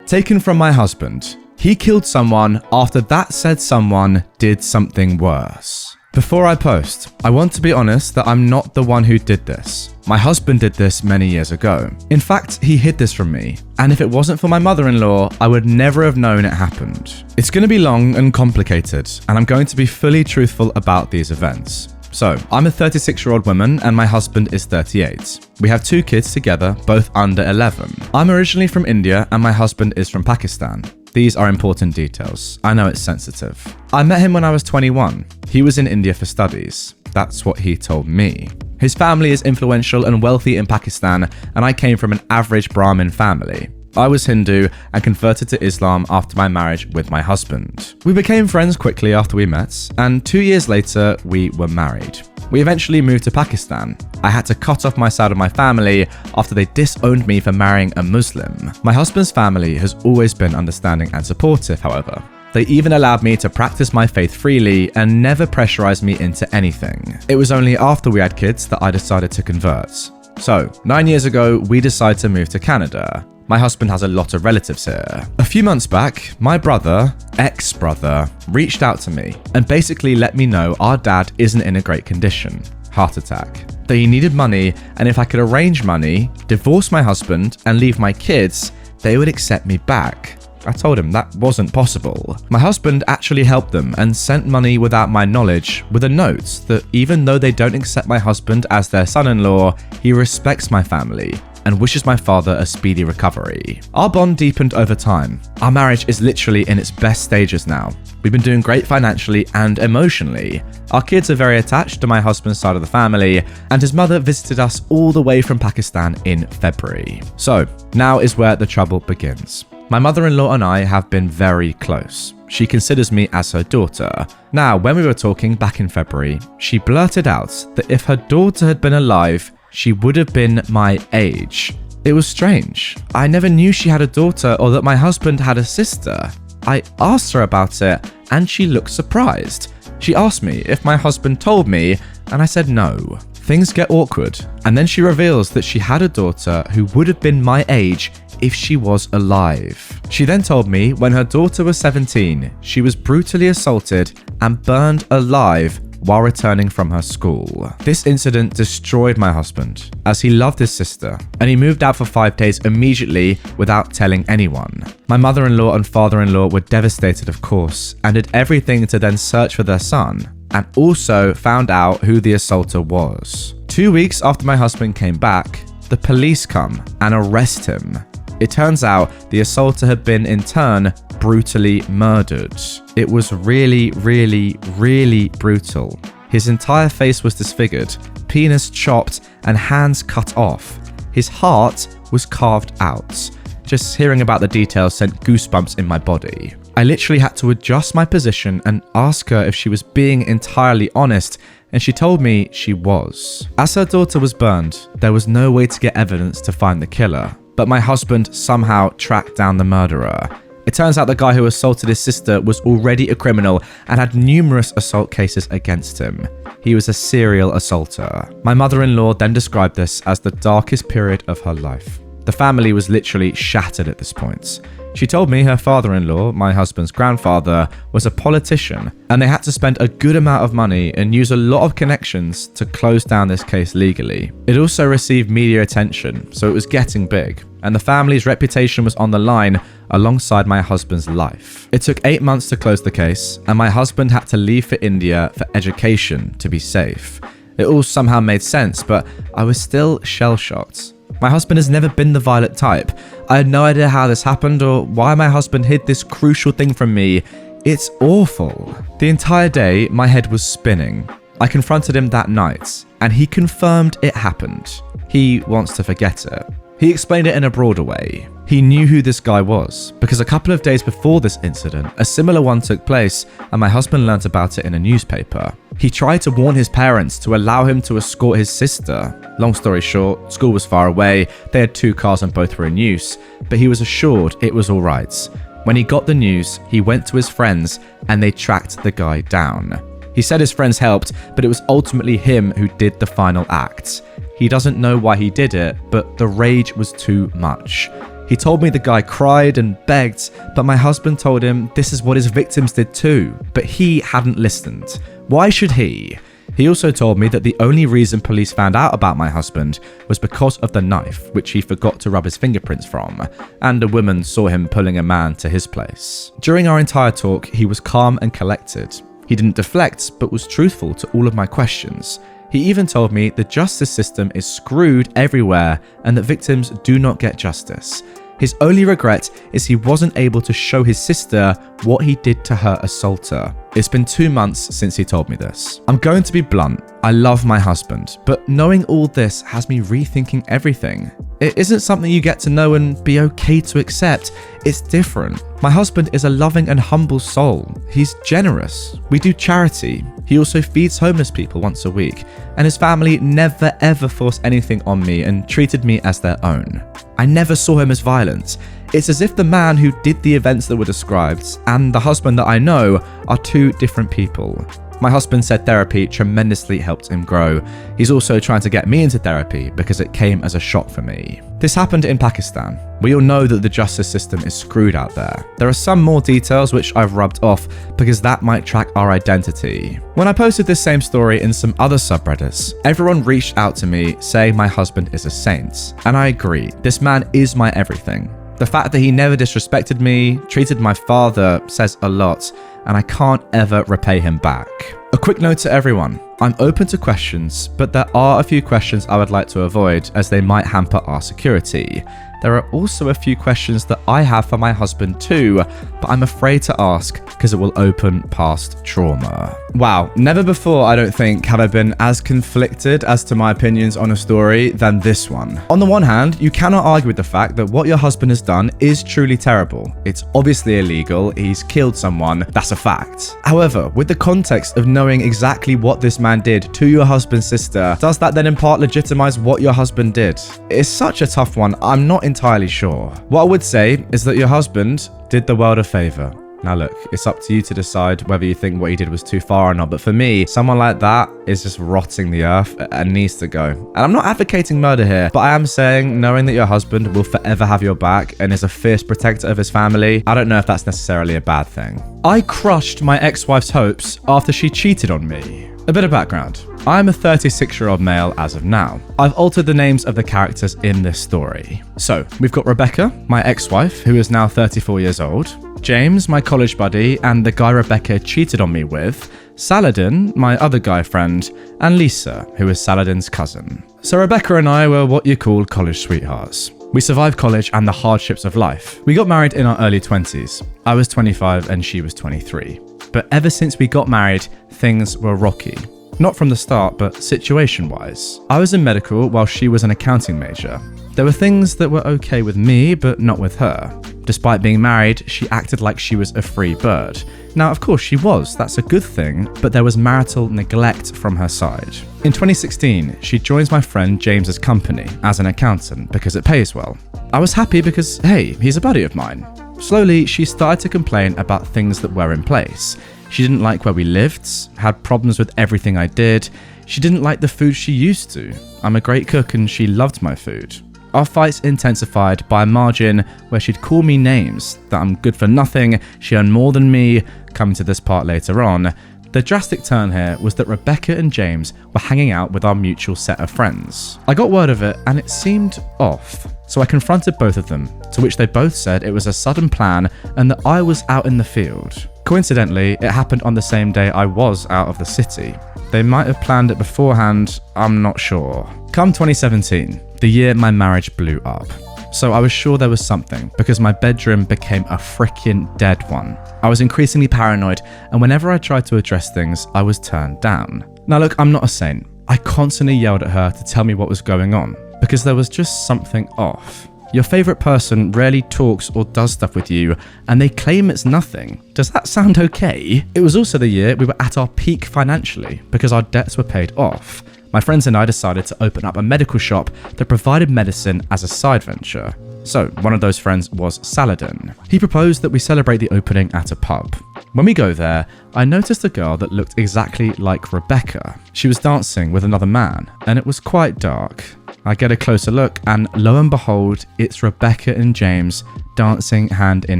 taken from my husband. He killed someone after that said someone did something worse. Before I post, I want to be honest that I'm not the one who did this. My husband did this many years ago. In fact, he hid this from me, and if it wasn't for my mother-in-law, I would never have known it happened. It's going to be long and complicated, and I'm going to be fully truthful about these events. So, I'm a 36-year-old woman and my husband is 38. We have 2 kids together, both under 11. I'm originally from India and my husband is from Pakistan. These are important details. I know it's sensitive. I met him when I was 21. He was in India for studies. That's what he told me. His family is influential and wealthy in Pakistan, and I came from an average Brahmin family. I was Hindu and converted to Islam after my marriage with my husband. We became friends quickly after we met, and 2 years later, we were married. We eventually moved to Pakistan. I had to cut off my side of my family after they disowned me for marrying a Muslim. My husband's family has always been understanding and supportive, however. They even allowed me to practice my faith freely and never pressurized me into anything. It was only after we had kids that I decided to convert. So, 9 years ago, we decided to move to Canada. My husband has a lot of relatives here. A few months back, my brother, ex-brother, reached out to me and basically let me know our dad isn't in a great condition, heart attack, that he needed money, and if I could arrange money, divorce my husband and leave my kids, they would accept me back. I told him that wasn't possible. My husband actually helped them and sent money without my knowledge with a note that even though they don't accept my husband as their son-in-law, he respects my family and wishes my father a speedy recovery. Our bond deepened over time. Our marriage is literally in its best stages now. We've been doing great financially and emotionally. Our kids are very attached to my husband's side of the family, and his mother visited us all the way from Pakistan in February. So, now is where the trouble begins. My mother-in-law and I have been very close. She considers me as her daughter. Now, when we were talking back in February, she blurted out that if her daughter had been alive, she would have been my age. It was strange. I never knew she had a daughter or that my husband had a sister. I asked her about it and she looked surprised. She asked me if my husband told me and I said no. Things get awkward, and then she reveals that she had a daughter who would have been my age if she was alive. She then told me when her daughter was 17, she was brutally assaulted and burned alive while returning from her school. This incident destroyed my husband, as he loved his sister, and he moved out for 5 days immediately without telling anyone. My mother-in-law and father-in-law were devastated, of course, and did everything to then search for their son, and also found out who the assaulter was. 2 weeks after my husband came back, the police come and arrest him. It turns out the assaulter had been, in turn, brutally murdered. It was really, really, really brutal. His entire face was disfigured, penis chopped, and hands cut off. His heart was carved out. Just hearing about the details sent goosebumps in my body. I literally had to adjust my position and ask her if she was being entirely honest, and she told me she was. As her daughter was burned, there was no way to get evidence to find the killer. But my husband somehow tracked down the murderer. It turns out the guy who assaulted his sister was already a criminal and had numerous assault cases against him. He was a serial assaulter. My mother-in-law then described this as the darkest period of her life. The family was literally shattered at this point. She told me her father-in-law, my husband's grandfather, was a politician, and they had to spend a good amount of money and use a lot of connections to close down this case legally. It also received media attention, so it was getting big, and the family's reputation was on the line alongside my husband's life. It took 8 months to close the case, and my husband had to leave for India for education to be safe. It all somehow made sense, but I was still shell-shocked. My husband has never been the violent type. I had no idea how this happened or why my husband hid this crucial thing from me. It's awful. The entire day, my head was spinning. I confronted him that night, and he confirmed it happened. He wants to forget it. He explained it in a broader way. He knew who this guy was, because a couple of days before this incident, a similar one took place, and my husband learnt about it in a newspaper. He tried to warn his parents to allow him to escort his sister. Long story short, school was far away, they had 2 cars and both were in use, but he was assured it was alright. When he got the news, he went to his friends and they tracked the guy down. He said his friends helped, but it was ultimately him who did the final act. He doesn't know why he did it, but the rage was too much. He told me the guy cried and begged, but my husband told him this is what his victims did too, but he hadn't listened. Why should he? He also told me that the only reason police found out about my husband was because of the knife, which he forgot to rub his fingerprints from, and a woman saw him pulling a man to his place. During our entire talk, he was calm and collected. He didn't deflect, but was truthful to all of my questions. He even told me the justice system is screwed everywhere and that victims do not get justice. His only regret is he wasn't able to show his sister what he did to her assaulter. It's been 2 months since he told me this. I'm going to be blunt. I love my husband, but knowing all this has me rethinking everything. It isn't something you get to know and be okay to accept. It's different. My husband is a loving and humble soul. He's generous. We do charity. He also feeds homeless people once a week, and his family never ever forced anything on me and treated me as their own. I never saw him as violent. It's as if the man who did the events that were described and the husband that I know are two different people. My husband said therapy tremendously helped him grow. He's also trying to get me into therapy because it came as a shock for me. This happened in Pakistan. We all know that the justice system is screwed out there. There are some more details which I've rubbed off because that might track our identity. When I posted this same story in some other subreddits, everyone reached out to me saying my husband is a saint. And I agree, this man is my everything. The fact that he never disrespected me, treated my father, says a lot, and I can't ever repay him back. A quick note to everyone, I'm open to questions, but there are a few questions I would like to avoid as they might hamper our security. There are also a few questions that I have for my husband too, but I'm afraid to ask because it will open past trauma. Wow, never before, I don't think, have I been as conflicted as to my opinions on a story than this one. On the one hand, you cannot argue with the fact that what your husband has done is truly terrible. It's obviously illegal, he's killed someone, that's a fact. However, with the context of knowing exactly what this man did to your husband's sister, does that then in part legitimize what your husband did? It's such a tough one, I'm not entirely sure. What I would say is that your husband did the world a favor. Now look, it's up to you to decide whether you think what he did was too far or not, but for me, someone like that is just rotting the earth and needs to go. And I'm not advocating murder here, but I am saying knowing that your husband will forever have your back and is a fierce protector of his family, I don't know if that's necessarily a bad thing. I crushed my ex-wife's hopes after she cheated on me. A bit of background. I'm a 36-year-old male as of now. I've altered the names of the characters in this story. So, we've got Rebecca, my ex-wife, who is now 34 years old, James, my college buddy, and the guy Rebecca cheated on me with, Saladin, my other guy friend, and Lisa, who is Saladin's cousin. So Rebecca and I were what you call college sweethearts. We survived college and the hardships of life. We got married in our early 20s. I was 25 and she was 23. But ever since we got married, things were rocky. Not from the start, but situation-wise. I was in medical while she was an accounting major. There were things that were okay with me, but not with her. Despite being married, she acted like she was a free bird. Now, of course she was, that's a good thing, but there was marital neglect from her side. In 2016, she joins my friend James's company as an accountant because it pays well. I was happy because, hey, he's a buddy of mine. Slowly, she started to complain about things that were in place. She didn't like where we lived, had problems with everything I did. She didn't like the food she used to. I'm a great cook and she loved my food. Our fights intensified by a margin where she'd call me names, that I'm good for nothing, she earned more than me, coming to this part later on. The drastic turn here was that Rebecca and James were hanging out with our mutual set of friends. I got word of it and it seemed off, so I confronted both of them, to which they both said it was a sudden plan and that I was out in the field. Coincidentally, it happened on the same day I was out of the city. They might have planned it beforehand, I'm not sure. Come 2017, the year my marriage blew up. So I was sure there was something, because my bedroom became a freaking dead one. I was increasingly paranoid, and whenever I tried to address things, I was turned down. Now look, I'm not a saint. I constantly yelled at her to tell me what was going on, because there was just something off. Your favorite person rarely talks or does stuff with you, and they claim it's nothing. Does that sound okay? It was also the year we were at our peak financially, because our debts were paid off. My friends and I decided to open up a medical shop that provided medicine as a side venture. So, one of those friends was Saladin. He proposed that we celebrate the opening at a pub. When we go there, I noticed a girl that looked exactly like Rebecca. She was dancing with another man, and it was quite dark. I get a closer look, and lo and behold, it's Rebecca and James dancing hand in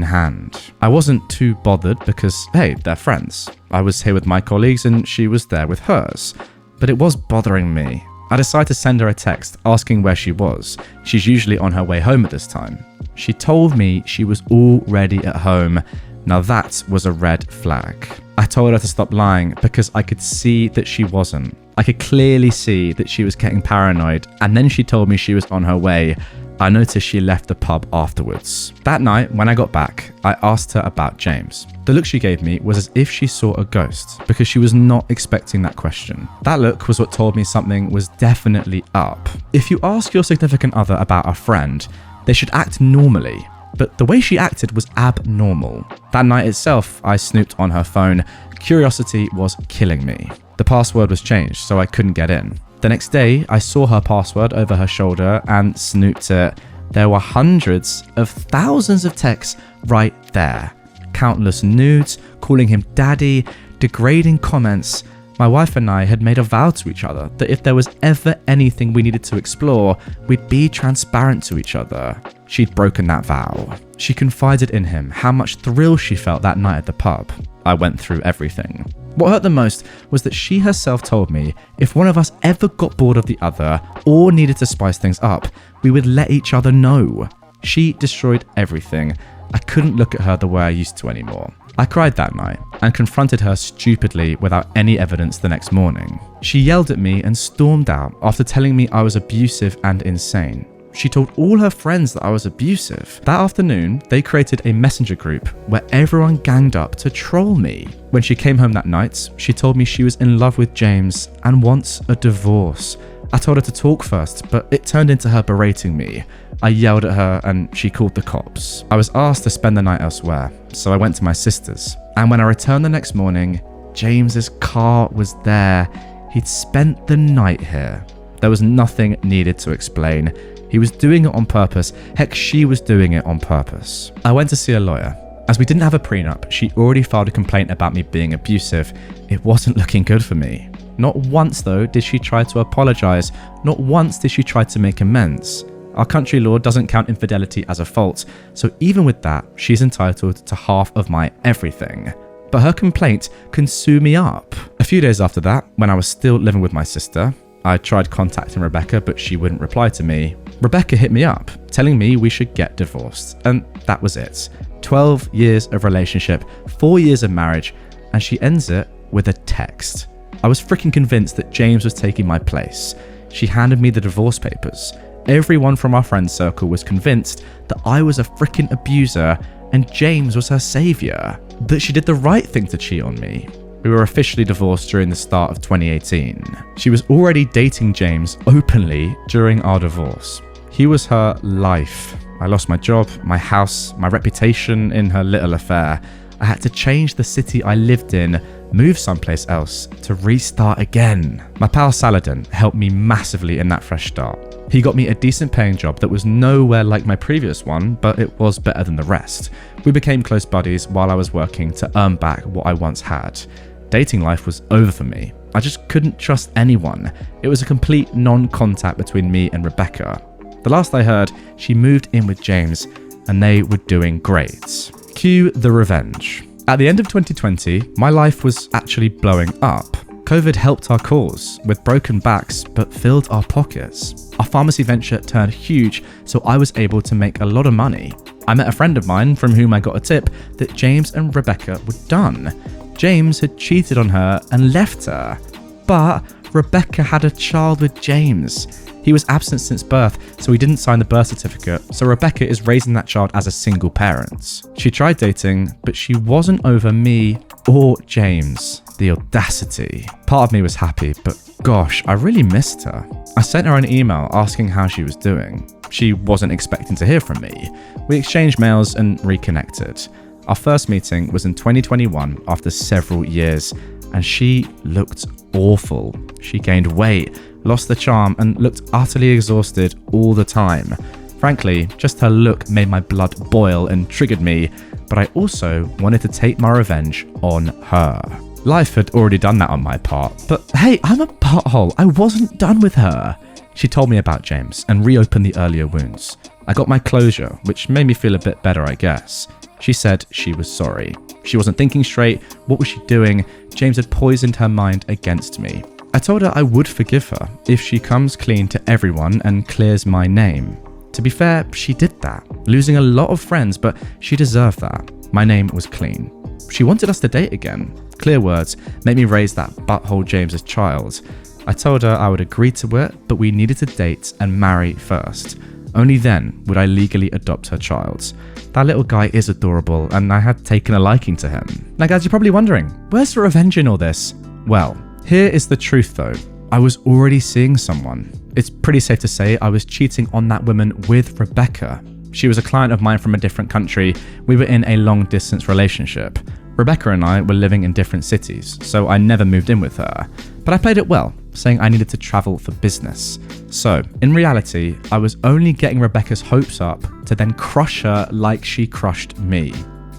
hand. I wasn't too bothered because, hey, they're friends. I was here with my colleagues and she was there with hers. But it was bothering me. I decided to send her a text asking where she was. She's usually on her way home at this time. She told me she was already at home. Now that was a red flag. I told her to stop lying because I could see that she wasn't. I could clearly see that she was getting paranoid, and then she told me she was on her way. I noticed she left the pub afterwards. That night, when I got back, I asked her about James. The look she gave me was as if she saw a ghost, because she was not expecting that question. That look was what told me something was definitely up. If you ask your significant other about a friend, they should act normally, but the way she acted was abnormal. That night itself, I snooped on her phone. Curiosity was killing me. The password was changed, so I couldn't get in. The next day, I saw her password over her shoulder and snooped it. There were hundreds of thousands of texts right there. Countless nudes, calling him daddy, degrading comments. My wife and I had made a vow to each other that if there was ever anything we needed to explore, we'd be transparent to each other. She'd broken that vow. She confided in him how much thrill she felt that night at the pub. I went through everything. What hurt the most was that she herself told me if one of us ever got bored of the other or needed to spice things up, we would let each other know. She destroyed everything. I couldn't look at her the way I used to anymore. I cried that night and confronted her stupidly without any evidence the next morning. She yelled at me and stormed out after telling me I was abusive and insane. She told all her friends that I was abusive. That afternoon, they created a messenger group where everyone ganged up to troll me. When she came home that night, she told me she was in love with James and wants a divorce. I told her to talk first, but it turned into her berating me. I yelled at her and she called the cops. I was asked to spend the night elsewhere, so I went to my sister's. And when I returned the next morning, James's car was there. He'd spent the night here. There was nothing needed to explain. He was doing it on purpose. Heck, she was doing it on purpose. I went to see a lawyer. As we didn't have a prenup, she already filed a complaint about me being abusive. It wasn't looking good for me. Not once, though, did she try to apologize. Not once did she try to make amends. Our country law doesn't count infidelity as a fault, so even with that, she's entitled to half of my everything. But her complaint can sew me up. A few days after that, when I was still living with my sister, I tried contacting Rebecca, but she wouldn't reply to me. Rebecca hit me up, telling me we should get divorced, and that was it. 12 years of relationship, 4 years of marriage, and she ends it with a text. I was freaking convinced that James was taking my place. She handed me the divorce papers. Everyone from our friend circle was convinced that I was a freaking abuser and James was her savior, that she did the right thing to cheat on me. We were officially divorced during the start of 2018. She was already dating James openly during our divorce. He was her life. I lost my job, my house, my reputation in her little affair. I had to change the city I lived in, move someplace else to restart again. My pal Saladin helped me massively in that fresh start. He got me a decent paying job that was nowhere like my previous one, but it was better than the rest. We became close buddies while I was working to earn back what I once had. Dating life was over for me. I just couldn't trust anyone. It was a complete non-contact between me and Rebecca. The last I heard, she moved in with James and they were doing great. Cue the revenge. At the end of 2020, my life was actually blowing up. COVID helped our cause with broken backs but filled our pockets. Our pharmacy venture turned huge, so I was able to make a lot of money. I met a friend of mine from whom I got a tip that James and Rebecca were done. James had cheated on her and left her, but Rebecca had a child with James. He was absent since birth, so he didn't sign the birth certificate, so Rebecca is raising that child as a single parent. She tried dating, but she wasn't over me or James. The audacity. Part of me was happy, but gosh, I really missed her. I sent her an email asking how she was doing. She wasn't expecting to hear from me. We exchanged mails and reconnected. Our first meeting was in 2021 after several years, and she looked awful. She gained weight, lost the charm, and looked utterly exhausted all the time. Frankly, just her look made my blood boil and triggered me. but I also wanted to take my revenge on her. Life had already done that on my part, but hey, I'm a butthole. I wasn't done with her. She told me about James and reopened the earlier wounds. I got my closure, which made me feel a bit better, I guess. She said she was sorry. She wasn't thinking straight. What was she doing? James had poisoned her mind against me. I told her I would forgive her if she comes clean to everyone and clears my name. To be fair, she did that, losing a lot of friends, but she deserved that. My name was clean. She wanted us to date again. Clear words made me raise that butthole James's child. I told her I would agree to it, but we needed to date and marry first. Only then would I legally adopt her child. That little guy is adorable, and I had taken a liking to him. Now guys, you're probably wondering, where's the revenge in all this? Well, here is the truth though. I was already seeing someone. It's pretty safe to say I was cheating on that woman with Rebecca. She was a client of mine from a different country. We were in a long distance relationship. Rebecca and I were living in different cities, so I never moved in with her. But I played it well, saying I needed to travel for business. So, in reality, I was only getting Rebecca's hopes up to then crush her like she crushed me.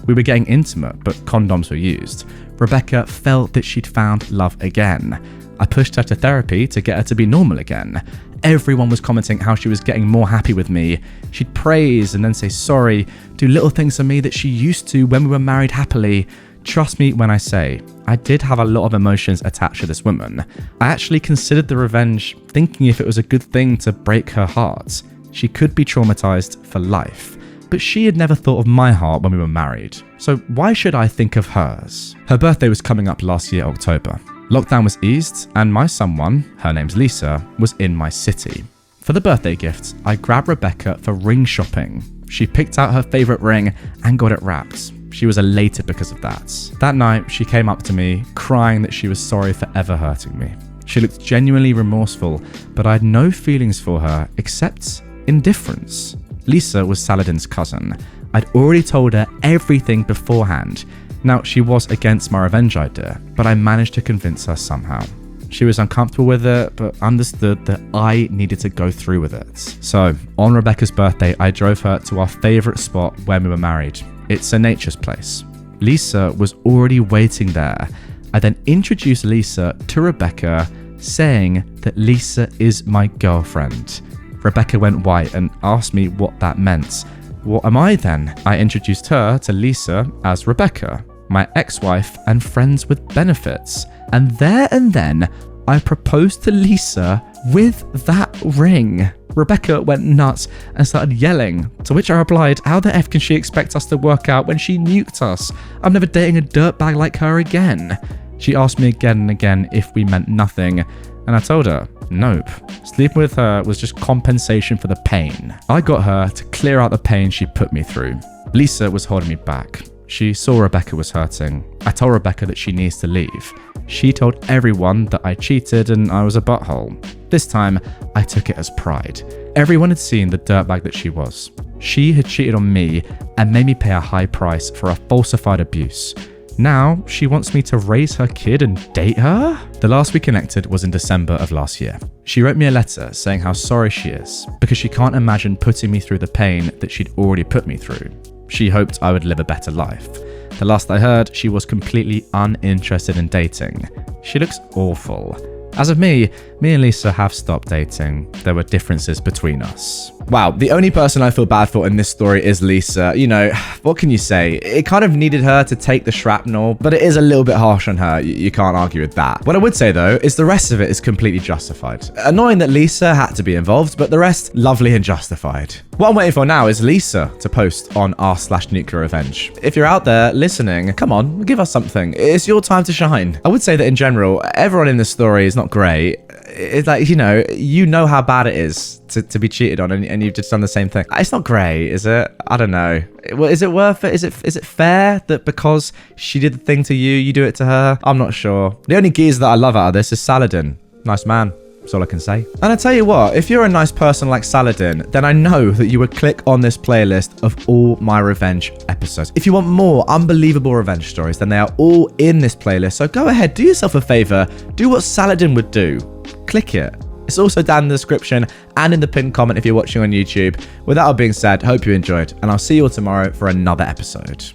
We were getting intimate, but condoms were used. Rebecca felt that she'd found love again. I pushed her to therapy to get her to be normal again. Everyone was commenting how she was getting more happy with me. She'd praise and then say sorry, do little things for me that she used to when we were married happily. Trust me when I say, I did have a lot of emotions attached to this woman. I actually considered the revenge, thinking if it was a good thing to break her heart. She could be traumatized for life. But she had never thought of my heart when we were married. So why should I think of hers? Her birthday was coming up last year, October. Lockdown was eased, and my someone, her name's Lisa, was in my city. For the birthday gift, I grabbed Rebecca for ring shopping. She picked out her favorite ring and got it wrapped. She was elated because of that. That night, she came up to me, crying that she was sorry for ever hurting me. She looked genuinely remorseful, but I had no feelings for her except indifference. Lisa was Saladin's cousin. I'd already told her everything beforehand. Now, she was against my revenge idea, but I managed to convince her somehow. She was uncomfortable with it, but understood that I needed to go through with it. So, on Rebecca's birthday, I drove her to our favourite spot when we were married. It's a nature's place. Lisa was already waiting there. I then introduced Lisa to Rebecca, saying that Lisa is my girlfriend. Rebecca went white and asked me what that meant. What am I then? I introduced her to Lisa as Rebecca, my ex-wife and friends with benefits. And there and then, I proposed to Lisa with that ring. Rebecca went nuts and started yelling, to which I replied, how the F can she expect us to work out when she nuked us? I'm never dating a dirtbag like her again. She asked me again and again if we meant nothing, and I told her, nope. Sleeping with her was just compensation for the pain. I got her to clear out the pain she put me through. Lisa was holding me back. She saw Rebecca was hurting. I told Rebecca that she needs to leave. She told everyone that I cheated and I was a butthole. This time, I took it as pride. Everyone had seen the dirtbag that she was. She had cheated on me and made me pay a high price for a falsified abuse. Now, she wants me to raise her kid and date her? The last we connected was in December of last year. She wrote me a letter saying how sorry she is because she can't imagine putting me through the pain that she'd already put me through. She hoped I would live a better life. The last I heard, she was completely uninterested in dating. She looks awful. As of me and Lisa have stopped dating. There were differences between us. Wow, the only person I feel bad for in this story is Lisa. You know, what can you say? It kind of needed her to take the shrapnel, but it is a little bit harsh on her. You can't argue with that. What I would say though, is the rest of it is completely justified. Annoying that Lisa had to be involved, but the rest, lovely and justified. What I'm waiting for now is Lisa to post on r/NuclearRevenge. If you're out there listening, come on, give us something. It's your time to shine. I would say that in general, everyone in this story is not great. It's like, you know how bad it is to be cheated on and you've just done the same thing. It's not great, is it? I don't know. Is it worth it? Is it fair that because she did the thing to you, you do it to her? I'm not sure. The only geezer that I love out of this is Saladin. Nice man. That's all I can say. And I tell you what, if you're a nice person like Saladin, then I know that you would click on this playlist of all my revenge episodes. If you want more unbelievable revenge stories, then they are all in this playlist. So go ahead, do yourself a favor, do what Saladin would do. Click it. It's also down in the description and in the pinned comment if you're watching on YouTube. With that all being said, hope you enjoyed, and I'll see you all tomorrow for another episode.